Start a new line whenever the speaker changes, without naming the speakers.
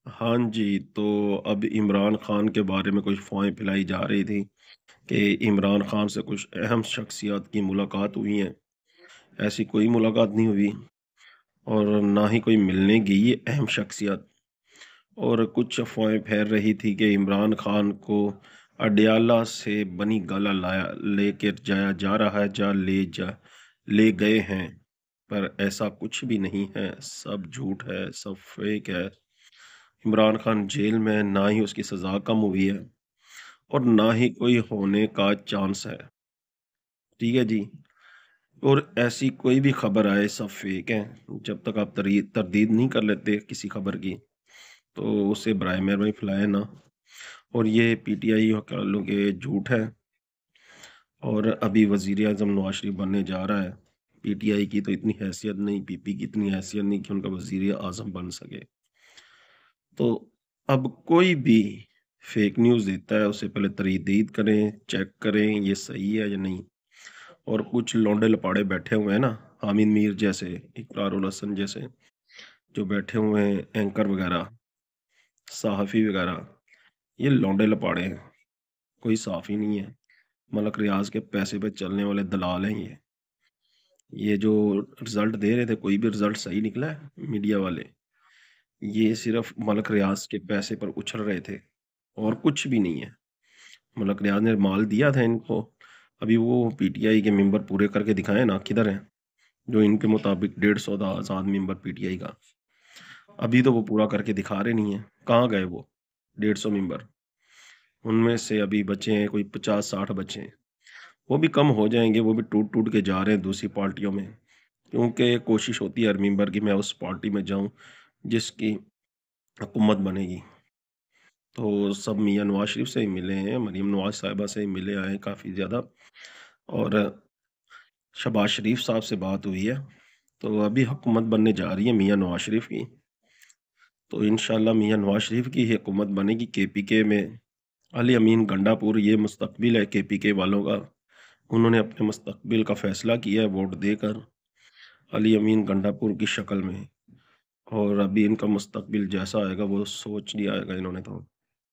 हाँ जी, तो अब इमरान खान के बारे में कुछ अफ़वाहें फैलाई जा रही थी कि इमरान खान से कुछ अहम शख्सियत की मुलाकात हुई है। ऐसी कोई मुलाकात नहीं हुई और ना ही कोई मिलने गई है अहम शख्सियत। और कुछ अफ़वाहें फैल रही थी कि इमरान खान को अडयाला से बनी गाला लाया लेकर जाया जा रहा है, ले गए हैं। पर ऐसा कुछ भी नहीं है, सब झूठ है, सब फ़ेक है। इमरान खान जेल में, ना ही उसकी सज़ा कम हुई है और ना ही कोई होने का चांस है। ठीक है जी? और ऐसी कोई भी खबर आए, सब फेक है। जब तक आप तरदीद नहीं कर लेते किसी खबर की, तो उसे बराए मेहरबानी फैलाएँ ना। और ये पीटीआई वालों के झूठ है। और अभी वज़ीर-ए-आज़म नवाज़ शरीफ बनने जा रहा है। पीटीआई की तो इतनी हैसियत नहीं, पीपी की इतनी हैसियत नहीं कि उनका वज़ीर-ए-आज़म बन सके। तो अब कोई भी फेक न्यूज़ देता है, उससे पहले तरीदीद करें, चेक करें ये सही है या नहीं। और कुछ लौंडे-लपाड़े बैठे हुए हैं ना, हामिद मीर जैसे, इकरारुल हसन जैसे, जो बैठे हुए हैं एंकर वगैरह, सहाफ़ी वगैरह, ये लौंडे-लपाड़े हैं, कोई साफ़ ही नहीं है। मलक रियाज़ के पैसे पे चलने वाले दलाल हैं ये। ये जो रिज़ल्ट दे रहे थे, कोई भी रिज़ल्ट सही निकला है मीडिया वाले? ये सिर्फ़ मलक रियाज़ के पैसे पर उछल रहे थे और कुछ भी नहीं है। मलक रियाज़ ने माल दिया था इनको, अभी वो पीटीआई के मेंबर पूरे करके दिखाएँ ना, किधर हैं? जो इनके मुताबिक 150 था आज़ाद मेंबर पीटीआई का। अभी तो वो पूरा करके दिखा रहे नहीं हैं। कहाँ गए वो 150 मेंबर? उनमें से अभी बचे हैं कोई 50-60 बचे हैं। वो भी कम हो जाएँगे, वो भी टूट-टूट के जा रहे हैं दूसरी पार्टियों में। क्योंकि कोशिश होती है हर मेंबर की मैं उस पार्टी में जाऊँ जिसकी हुकूमत बनेगी। तो सब मियाँ नवाज़ शरीफ से ही मिले हैं, मरीम नवाज़ साहिबा से ही मिले आए हैं काफ़ी ज़्यादा। और शहबाज शरीफ साहब से बात हुई है। तो अभी हुकूमत बनने जा रही है मियाँ नवाज़ शरीफ की। तो इंशाअल्लाह मियाँ नवाज़ शरीफ की ही हुकूमत बनेगी केपीके में। अली अमीन गंडापुर ये मुस्तकबिल है केपीके वालों का। उन्होंने अपने मुस्तकबिल का फ़ैसला किया है वोट देकर, अली अमीन गंडापुर की शक्ल में। और अभी इनका मुस्तकबिल जैसा आएगा वो सोच लिया आएगा इन्होंने तो।